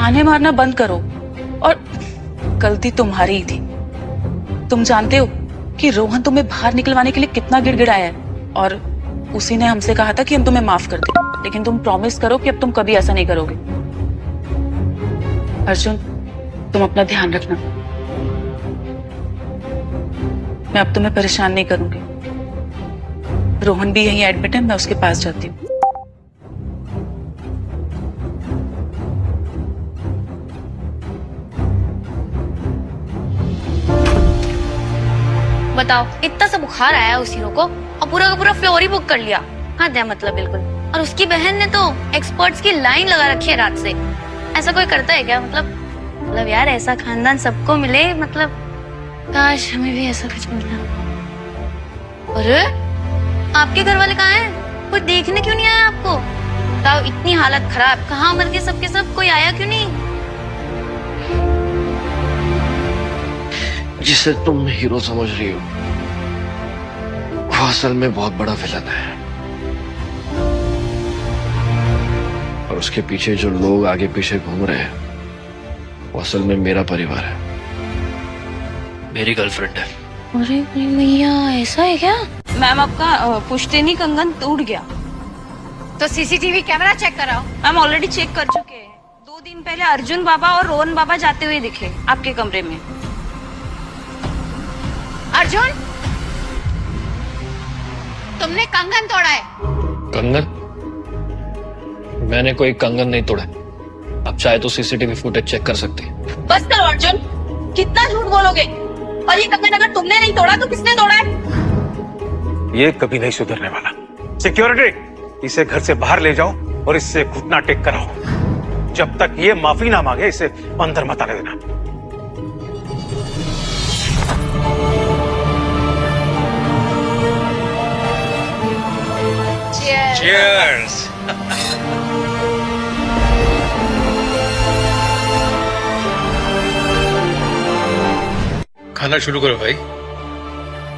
ताने मारना बंद करो। और गलती तुम्हारी ही थी। तुम जानते हो कि रोहन तुम्हें बाहर निकलवाने के लिए कितना गिड़गिड़ाया है, और उसी ने हमसे कहा था कि हम तुम्हें माफ कर दें, लेकिन तुम प्रॉमिस करो कि अब तुम कभी ऐसा नहीं करोगे। अर्जुन, तुम अपना ध्यान रखना। मैं अब तुम्हें परेशान नहीं करूंगी। रोहन भी यहीं एडमिट है, मैं उसके पास जाती हूँ। बताओ, इतना सा बुखार आया उस हीरो को और पूरा का पूरा फ्लोर ही बुक कर लिया। हाँ दे मतलब बिल्कुल। और उसकी बहन ने तो एक्सपर्ट्स की लाइन लगा रखी है रात से। ऐसा कोई करता है क्या? मतलब यार, ऐसा खानदान सबको मिले, मतलब काश हमें भी ऐसा कुछ मिलता। अरे आपके घर वाले कहाँ हैं? कोई देखने क्यों नहीं आया आपको? बताओ, इतनी हालत खराब, कहाँ मर गए सबके सब? कोई आया क्यों नहीं? जिसे तुम हीरो समझ रही हो वो असल में बहुत बड़ा विलन है, और उसके पीछे जो लोग आगे पीछे घूम रहे हैं वो असल में मेरा परिवार है, मेरी गर्लफ्रेंड है। अरे भैया, ऐसा है क्या? मैम, आपका पुश्तैनी कंगन टूट गया। तो सीसीटीवी कैमरा चेक कराओ। मैम ऑलरेडी चेक कर चुके हैं। 2 दिन पहले अर्जुन बाबा और रोहन बाबा जाते हुए दिखे आपके कमरे में। अर्जुन, तुमने कंगन तोड़ा है? कंगन? मैंने कोई कंगन नहीं तोड़ा। अब चाहे तो सीसीटीवी फुटेज चेक कर सकती है। बस करो अर्जुन, कितना झूठ बोलोगे? और ये कंगन अगर तुमने नहीं तोड़ा तो किसने तोड़ा है? ये कभी नहीं सुधरने वाला। सिक्योरिटी, इसे घर से बाहर ले जाओ और इससे घुटना टेक कराओ। जब तक ये माफी ना मांगे इसे अंदर मत आने देना। Cheers. खाना शुरू करो भाई।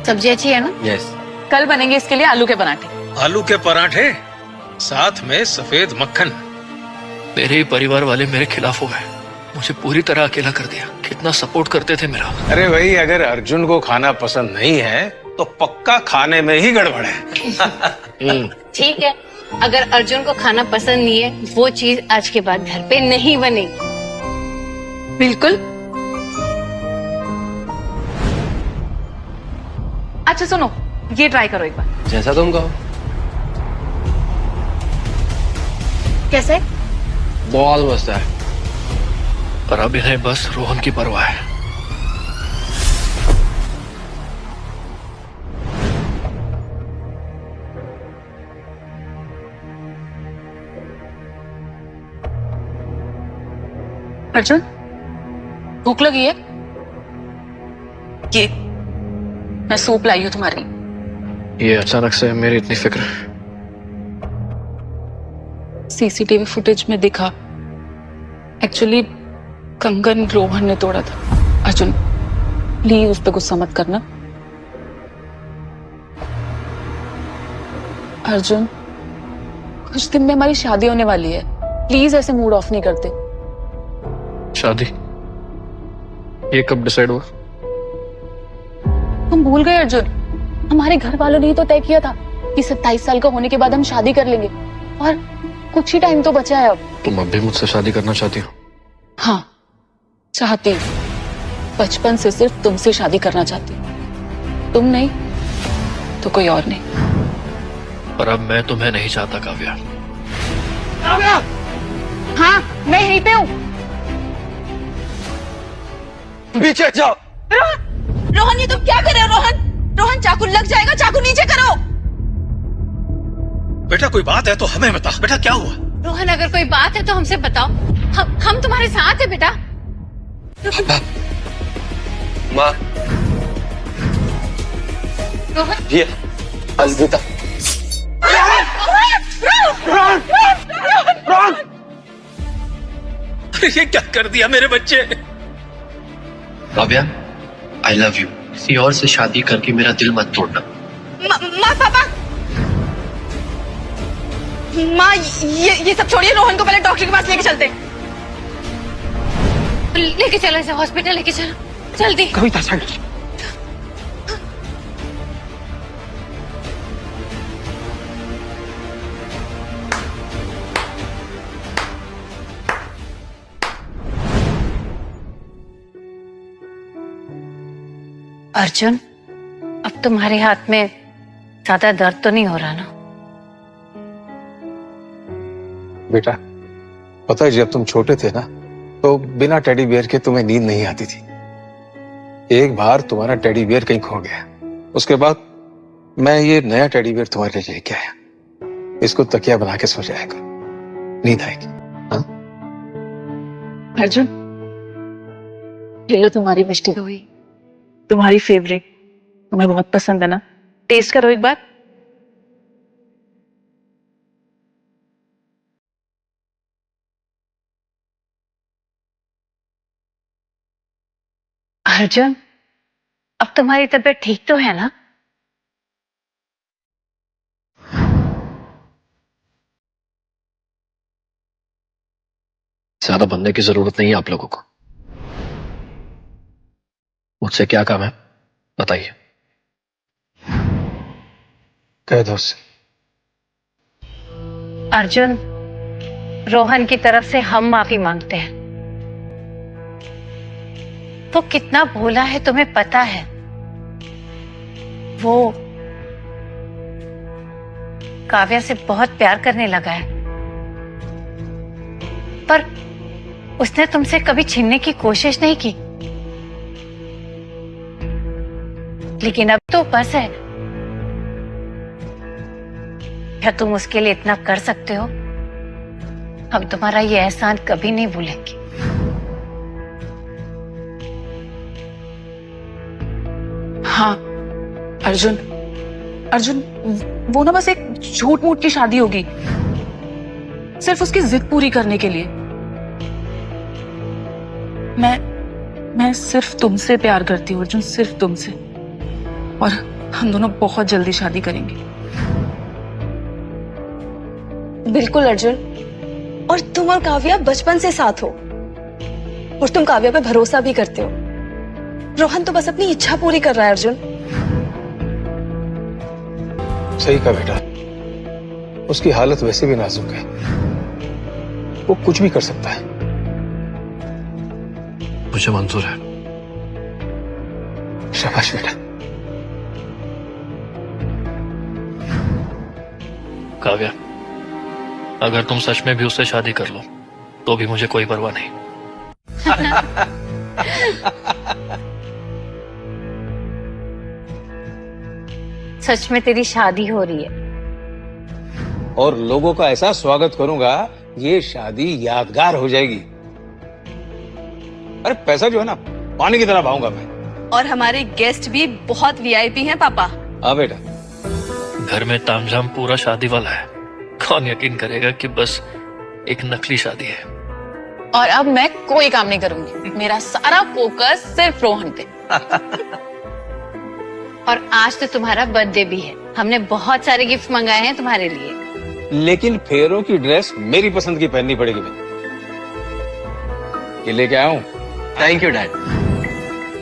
सब्जी अच्छी है ना? यस। कल बनेंगे इसके लिए आलू के पराठे। आलू के पराठे, साथ में सफेद मक्खन। मेरे ही परिवार वाले मेरे खिलाफ हो गए, मुझे पूरी तरह अकेला कर दिया। कितना सपोर्ट करते थे मेरा। अरे भाई, अगर अर्जुन को खाना पसंद नहीं है तो पक्का खाने में ही गड़बड़ है। ठीक है, अगर अर्जुन को खाना पसंद नहीं है, वो चीज आज के बाद घर पे नहीं बनेगी। बिल्कुल। अच्छा सुनो, ये ट्राई करो एक बार। जैसा तुम कहो। कैसे? बहुत मस्त है। पर अब इन्हें बस रोहन की परवाह है। अर्जुन, भूख लगी है? ये मैं सूप लाई हूं तुम्हारी। ये अचानक से मेरी इतनी फिक्र। सीसीटीवी फुटेज में दिखा, एक्चुअली कंगन रोहन ने तोड़ा था। अर्जुन प्लीज उस पर गुस्सा मत करना। अर्जुन, कुछ दिन में हमारी शादी होने वाली है, प्लीज ऐसे मूड ऑफ नहीं करते। शादी? ये कब डिसाइड हुआ? तुम भूल गए अर्जुन, हमारे घर वालों ने ही तो तय किया था कि 27 साल का होने के बाद हम शादी कर लेंगे, और कुछ ही टाइम तो बचा है अब। तुम अब भी मुझसे शादी करना चाहती हो? हाँ चाहती हूँ, बचपन से सिर्फ तुमसे शादी करना चाहती हूँ। तुम नहीं तो कोई और नहीं। पर अब मैं तुम्हें नहीं चाहता काव्या। काव्या! हाँ मैं यहीं पे हूँ। पीछे जाओ। रोहन, ये तुम क्या कर रहे हो? रोहन, रोहन, चाकू लग जाएगा, चाकू नीचे करो। बेटा कोई बात है तो हमें बता। बेटा क्या हुआ? रोहन, अगर कोई बात है तो हमसे बताओ। हम तुम्हारे साथ है बेटा। पापा, माँ, रोहन, ये अलविदा। ये क्या कर दिया मेरे बच्चे? Kavya, I love you. किसी और से शादी करके मेरा दिल मत तोड़ना। माँ, पापा, माँ, ये सब छोड़िए, रोहन को पहले डॉक्टर के पास लेके चलते। लेके चलो इसे हॉस्पिटल, लेके चलो जल्दी। कविता साइड। अर्जुन, अब तुम्हारे हाथ में ज्यादा दर्द तो नहीं हो रहा ना? बेटा, पता है जब तुम छोटे थे ना तो बिना टेडी बियर के तुम्हें नींद नहीं आती थी। एक बार तुम्हारा टेडी बियर कहीं खो गया, उसके बाद मैं ये नया टेडी बियर तुम्हारे लिए लेके आया। इसको तकिया बना के सो जाया करो, नींद आएगी। हाँ? अर्जुन, ये लो तुम्हारी मिष्टी दोई, तुम्हारी फेवरेट, तुम्हें बहुत पसंद है ना? टेस्ट करो एक बार। अर्जुन, अब तुम्हारी तबीयत ठीक तो है ना? ज्यादा बनने की जरूरत नहीं है आप लोगों को। मुझसे क्या काम है बताइए। कह दो उससे। अर्जुन, रोहन की तरफ से हम माफी मांगते हैं। वो कितना भोला है तुम्हें पता है? वो काव्या से बहुत प्यार करने लगा है, पर उसने तुमसे कभी छीनने की कोशिश नहीं की। लेकिन अब तो बस है। क्या तुम उसके लिए इतना कर सकते हो? हम तुम्हारा ये एहसान कभी नहीं भूलेंगे। हाँ अर्जुन, अर्जुन, वो ना बस एक झूठ मूठ की शादी होगी, सिर्फ उसकी जिद पूरी करने के लिए। मैं सिर्फ तुमसे प्यार करती हूँ अर्जुन, सिर्फ तुमसे। और हम दोनों बहुत जल्दी शादी करेंगे। बिल्कुल अर्जुन, और तुम और काव्या बचपन से साथ हो और तुम काव्या पे भरोसा भी करते हो। रोहन तो बस अपनी इच्छा पूरी कर रहा है अर्जुन। सही कहा बेटा, उसकी हालत वैसे भी नाजुक है, वो कुछ भी कर सकता है। मुझे मंजूर है। शाबाश बेटा। काव्या, अगर तुम सच में भी उससे शादी कर लो तो भी मुझे कोई परवाह नहीं। सच में तेरी शादी हो रही है और लोगों का ऐसा स्वागत करूंगा, ये शादी यादगार हो जाएगी। अरे पैसा जो है ना, पानी की तरह बहाऊंगा मैं। और हमारे गेस्ट भी बहुत वीआईपी हैं पापा। हाँ बेटा। घर में तामझाम पूरा शादी वाला है। कौन यकीन करेगा कि बस एक नकली शादी है। और अब मैं कोई काम नहीं करूंगी, मेरा सारा फोकस सिर्फ रोहन पे। और आज तो तुम्हारा बर्थडे भी है। हमने बहुत सारे गिफ्ट मंगाए हैं तुम्हारे लिए। लेकिन फेरों की ड्रेस मेरी पसंद की पहननी पड़ेगी बेटा। ये लेके आया हूं। Thank you dad.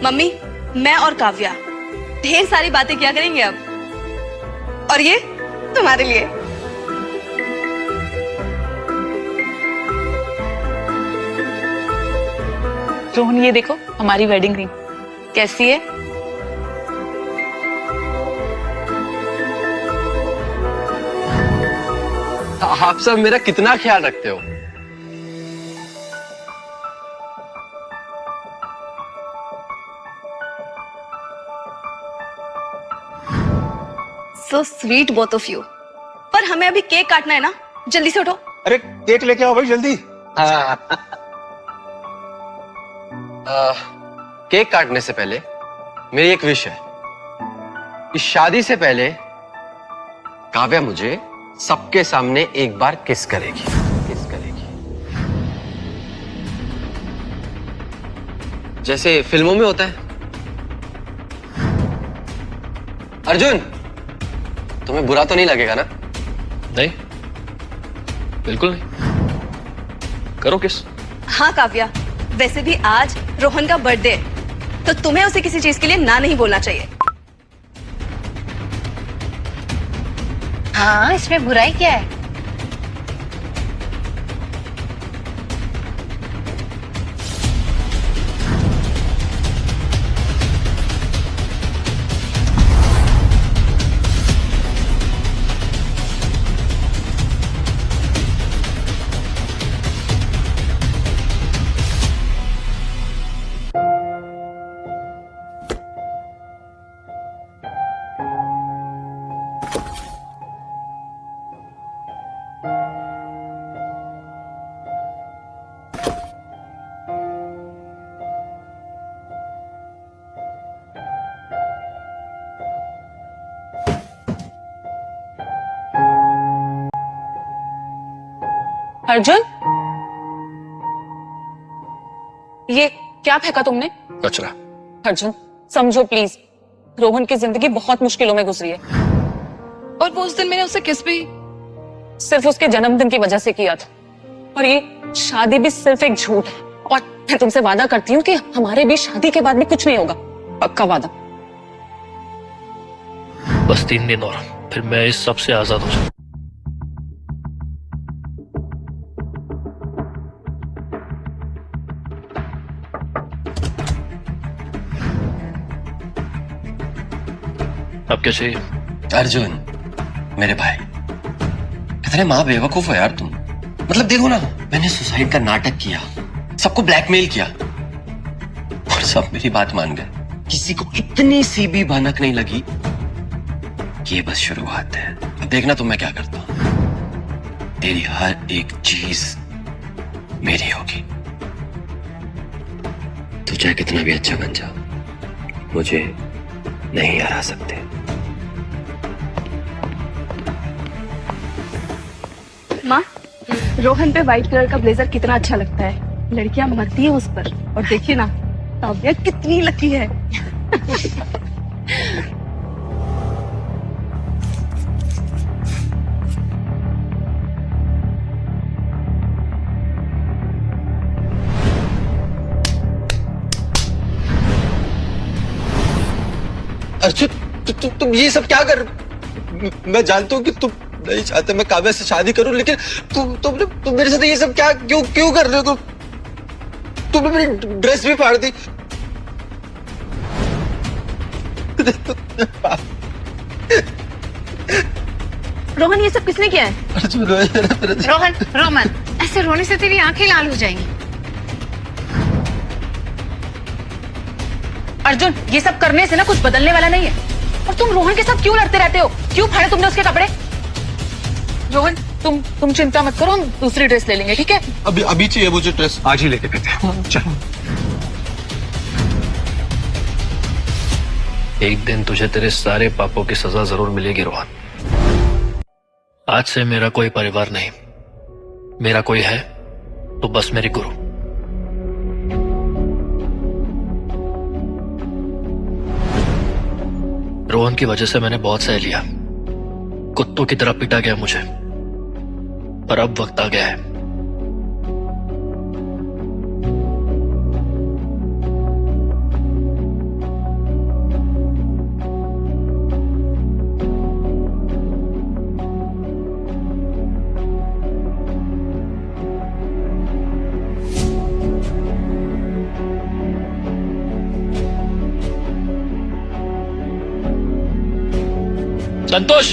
मम्मी, मैं और काव्या ढेर सारी बातें किया करेंगे अब। और ये तुम्हारे लिए। रोहन, ये देखो हमारी वेडिंग रिंग कैसी है? आप सब मेरा कितना ख्याल रखते हो। So sweet both of you. पर हमें अभी केक काटना है ना, जल्दी से उठो। अरे केक लेके आओ भाई जल्दी। केक काटने से पहले मेरी एक विश है। इस शादी से पहले काव्या मुझे सबके सामने एक बार किस करेगी। किस करेगी जैसे फिल्मों में होता है। अर्जुन, तुम्हें बुरा तो नहीं लगेगा ना? नहीं, बिल्कुल नहीं। करो किस। हाँ काव्या, वैसे भी आज रोहन का बर्थडे है, तो तुम्हें उसे किसी चीज के लिए ना नहीं बोलना चाहिए। हाँ, इसमें बुराई क्या है? अर्जुन, ये क्या फेंका तुमने? कचरा। अर्जुन समझो प्लीज, रोहन की जिंदगी बहुत मुश्किलों में गुजरी है और वो उस दिन मैंने उसे किस भी सिर्फ उसके जन्मदिन की वजह से किया था, और ये शादी भी सिर्फ एक झूठ है। और मैं तुमसे वादा करती हूँ कि हमारे बीच शादी के बाद भी कुछ नहीं होगा, पक्का वादा। बस 3 दिन और, फिर मैं इस सब से आजाद हो जाऊं। अब क्या चाहिए? अर्जुन मेरे भाई, कितने माँ बेवकूफ हो यार तुम। मतलब देखो ना, मैंने सुसाइड का नाटक किया, सबको ब्लैकमेल किया और सब मेरी बात मान गए। किसी को इतनी सी भी भनक नहीं लगी। ये बस शुरुआत है, अब देखना तुम मैं क्या करता हूं। तेरी हर एक चीज मेरी होगी। तू चाहे कितना भी अच्छा बन जा, मुझे नहीं हरा सकते। माँ, रोहन पे व्हाइट कलर का ब्लेजर कितना अच्छा लगता है। लड़कियां मरती हैं उस पर। और देखिए ना, काव्या कितनी लकी है। अर्जुन तुम ये सब क्या कर? मैं जानता हूँ कि तुम नहीं चाहते मैं काव्या से शादी करूं, लेकिन तुम मेरे साथ ये सब क्या क्यों कर रहे हो? तुमने मेरी ड्रेस भी फाड़ दी। रोहन, ये सब किसने किया है? अर्जुन रोहन, रोमन, ऐसे रोने से तेरी आंखें लाल हो जाएंगी। अर्जुन, ये सब करने से ना कुछ बदलने वाला नहीं है। और तुम रोहन के साथ क्यों लड़ते रहते हो? क्यों फाड़े तुमने उसके कपड़े? रोहन, तुम चिंता मत करो, हम दूसरी ड्रेस ले लेंगे, ठीक है? अभी चाहिए मुझे ड्रेस। आज ही लेके देते हैं। चल। एक दिन तुझे तेरे सारे पापों की सजा जरूर मिलेगी रोहन। आज से मेरा कोई परिवार नहीं, मेरा कोई है तो बस मेरी गुरु। रोहन की वजह से मैंने बहुत सह लिया, कुत्तों की तरह पीटा गया मुझे, पर अब वक्त आ गया है। संतोष,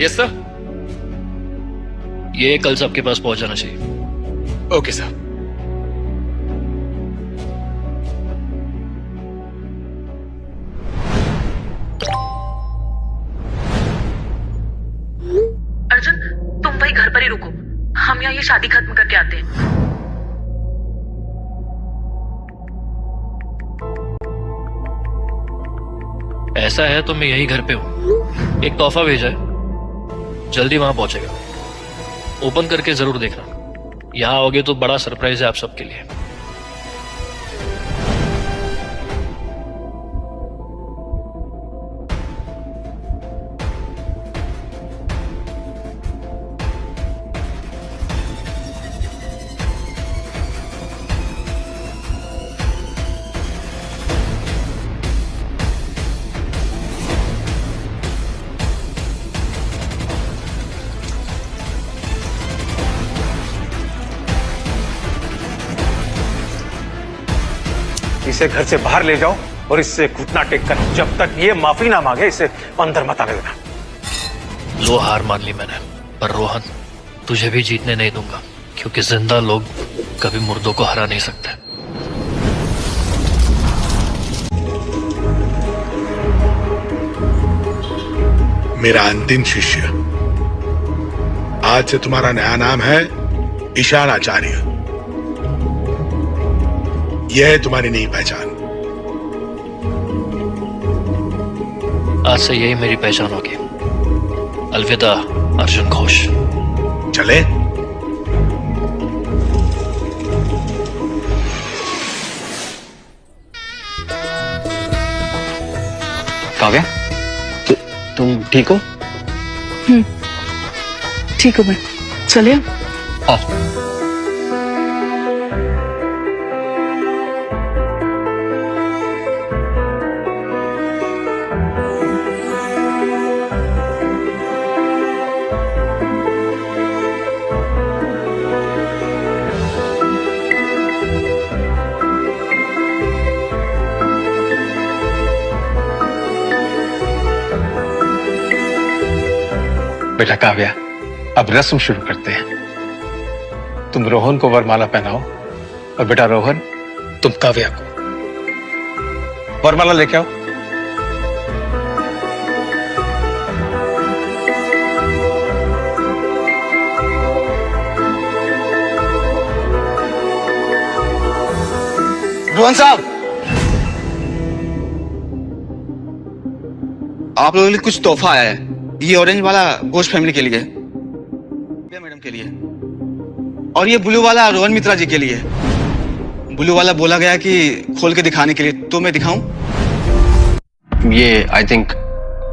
यस सर। ये कल सबके पास पहुंच जाना चाहिए। Okay sir. अर्जुन, तुम वही घर पर ही रुको, हम यहाँ ये शादी खत्म करके आते हैं। ऐसा है तो मैं यही घर पे हूँ। एक तोहफा भेजा है, जल्दी वहां पहुंचेगा। ओपन करके जरूर देखना। यहाँ आओगे तो बड़ा सरप्राइज है आप सबके लिए। इसे घर से बाहर ले जाओ और इससे घुटना टेक कर जब तक ये माफी ना मांगे इसे अंदर मत आने देना। लो, हार मान ली मैंने, पर रोहन तुझे भी जीतने नहीं दूंगा, क्योंकि जिंदा लोग कभी मुर्दों को हरा नहीं सकते। मेरा अंतिम शिष्य, आज से तुम्हारा नया नाम है ईशान आचार्य। यह है तुम्हारी नई पहचान। आज से यही मेरी पहचान होगी। अलविदा अर्जुन घोष। चले। काव्या, तुम ठीक हो? ठीक हूँ मैं, चलिए। हाँ। बेटा काव्या, अब रस्म शुरू करते हैं। तुम रोहन को वरमाला पहनाओ और बेटा रोहन तुम काव्या को वरमाला लेके आओ। रोहन साहब, आप लोगों के लिए कुछ तोहफा आया है। ये ऑरेंज वाला घोष फैमिली के लिए, मैडम के लिए, और ये ब्लू वाला रोहन मित्रा जी के लिए। ब्लू वाला बोला गया कि खोल के दिखाने के लिए, तो मैं दिखाऊं? ये आई थिंक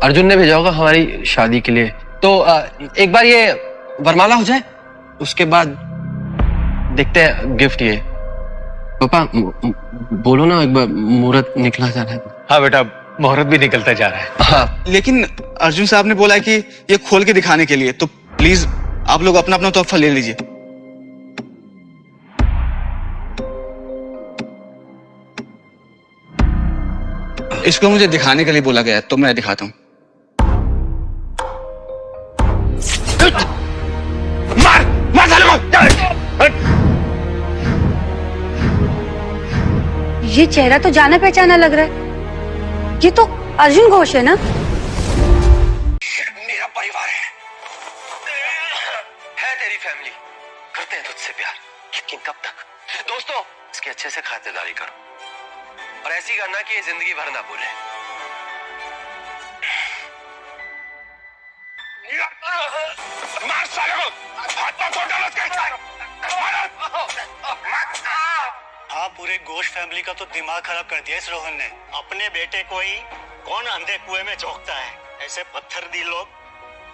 अर्जुन ने भेजा होगा हमारी शादी के लिए। तो एक बार ये वरमाला हो जाए, उसके बाद देखते हैं गिफ्ट। ये पापा बोलो ना, एक बार मुहूर्त निकला जा रहा है। हाँ बेटा, मुहूर्त भी निकलता जा रहा है। हाँ, लेकिन अर्जुन साहब ने बोला है कि ये खोल के दिखाने के लिए, तो प्लीज आप लोग अपना अपना तोहफा ले लीजिए। इसको मुझे दिखाने के लिए बोला गया है, तो मैं दिखाता हूं। मार मार साले को। ये चेहरा तो जाना पहचाना लग रहा है। ये तो अर्जुन घोष है ना? मेरा परिवार है तेरी फैमिली, करते हैं तुझसे प्यार, लेकिन कब तक? दोस्तों, इसकी अच्छे से खातिरदारी करो और ऐसी करना कि ये जिंदगी भर ना भूले। मार साले को, हाथ पर फोड़ डालो उसके। हाँ, पूरे घोष फैमिली का तो दिमाग खराब कर दिया इस रोहन ने। अपने बेटे को ही कौन अंधे कुएं में झोंकता है। ऐसे पत्थर दी लोग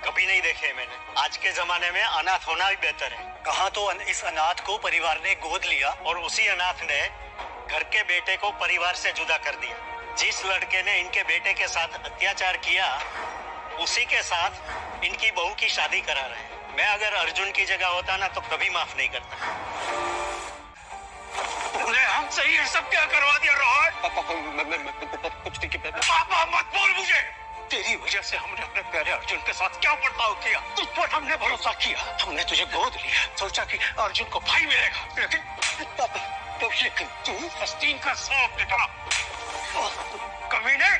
कभी नहीं देखे मैंने। आज के जमाने में अनाथ होना भी बेहतर है। कहाँ तो इस अनाथ को परिवार ने गोद लिया और उसी अनाथ ने घर के बेटे को परिवार से जुदा कर दिया। जिस लड़के ने इनके बेटे के साथ अत्याचार किया, उसी के साथ इनकी बहू की शादी करा रहे हैं। मैं अगर अर्जुन की जगह होता ना, तो कभी माफ नहीं करता। हमसे ये सब क्या करवा दिया रोहन? पापा कुछ नहीं किया। पापा मत बोल मुझे। तेरी वजह से हमने अपने प्यारे अर्जुन के साथ क्या बर्ताव किया। तुझ पर हमने भरोसा किया, हमने तुझे गोद लिया, सोचा कि अर्जुन को भाई मिलेगा, लेकिन पापा तो लेकिन तू फस्तीन का सांप निकला। कमीने,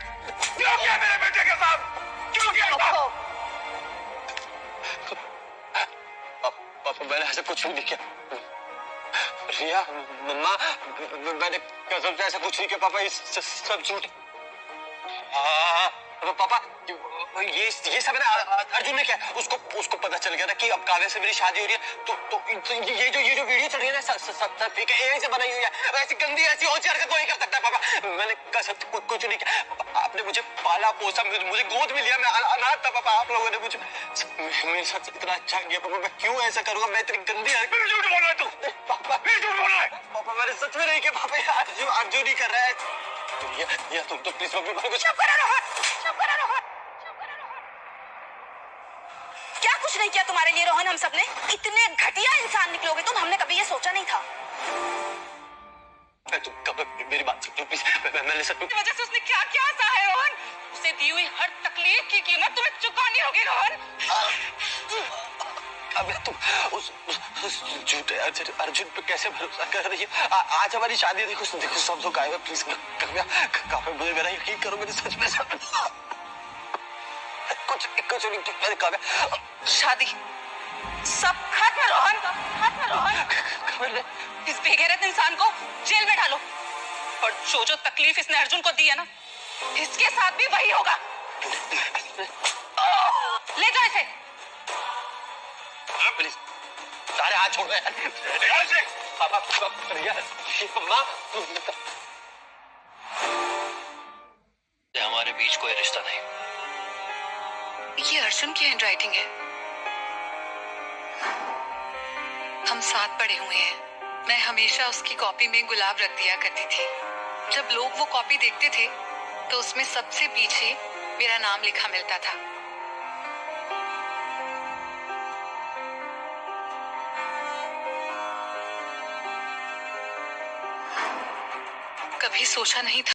क्यों किया मेरे बेटे के साथ? क्यों किया? पापा मैंने ऐसा कुछ भी नहीं किया। रिया, मम्मा, मैंने कसम से ऐसा कुछ नहीं किया पापा, ये सब झूठ। पापा ये सब है ना अर्जुन ने क्या, उसको पता चल गया ना कि अब काव्या से मेरी शादी हो रही है, तो ये जो वीडियो चल रही है ना, सब फेक है, यही से बनाई हुई है। ऐसी गंदी ऐसी और हरकत नहीं कर सकता पापा। मैंने कसम कुछ नहीं किया। आपने मुझे पाला पोसा, मुझे गोद में लिया, मैं अनाथ था पापा। आप लोगों ने मुझे मेरे साथ इतना अच्छा किया पापा, मैं क्यों ऐसा करूंगा? मैं इतनी गंदी झूठ बोल रहा है तू। पापा झूठ बोल रहा है पापा, मैंने सच में नहीं किया पापा। अर्जुन ही कर रहा है। तुम तो प्लीज मम्मी को चुप करो रोहन, चुप करो रोहन। क्या कुछ नहीं किया तुम्हारे लिए रोहन? हम सब ने इतने घटिया इंसान निकलोगे तुम, हमने कभी ये सोचा नहीं था। तुम कब मेरी बात सुनो प्लीज। मैं लिसन वजह से उसने क्या क्या सहा है रोहन। उसे दी हुई हर तकलीफ की कीमत तुम्हें चुकानी होगी रोहन। काव्या तुम उस झूठे अर्जुन पे कैसे भरोसा कर रही है? आज हमारी शादी देखो सब लोग आए हुए। प्लीज काव्या काव्या मुझे मेरा यकीन करो, मेरे सच में कुछ नहीं काव्या। शादी सब खत्म रोहन, सब खत्म रोहन। इस बेगैरत इंसान को जेल में डालो और जो तकलीफ इसने अर्जुन को दी है ना, इसके साथ भी वही होगा। ले जाओ इसे। प्लीज सारे हाथ छोड़ो यार। हमारे बीच कोई रिश्ता नहीं। ये अर्जुन की हैंडराइटिंग है। हम साथ पढ़े हुए हैं। मैं हमेशा उसकी कॉपी में गुलाब रख दिया करती थी। जब लोग वो कॉपी देखते थे तो उसमें सबसे पीछे मेरा नाम लिखा मिलता था। कभी सोचा नहीं था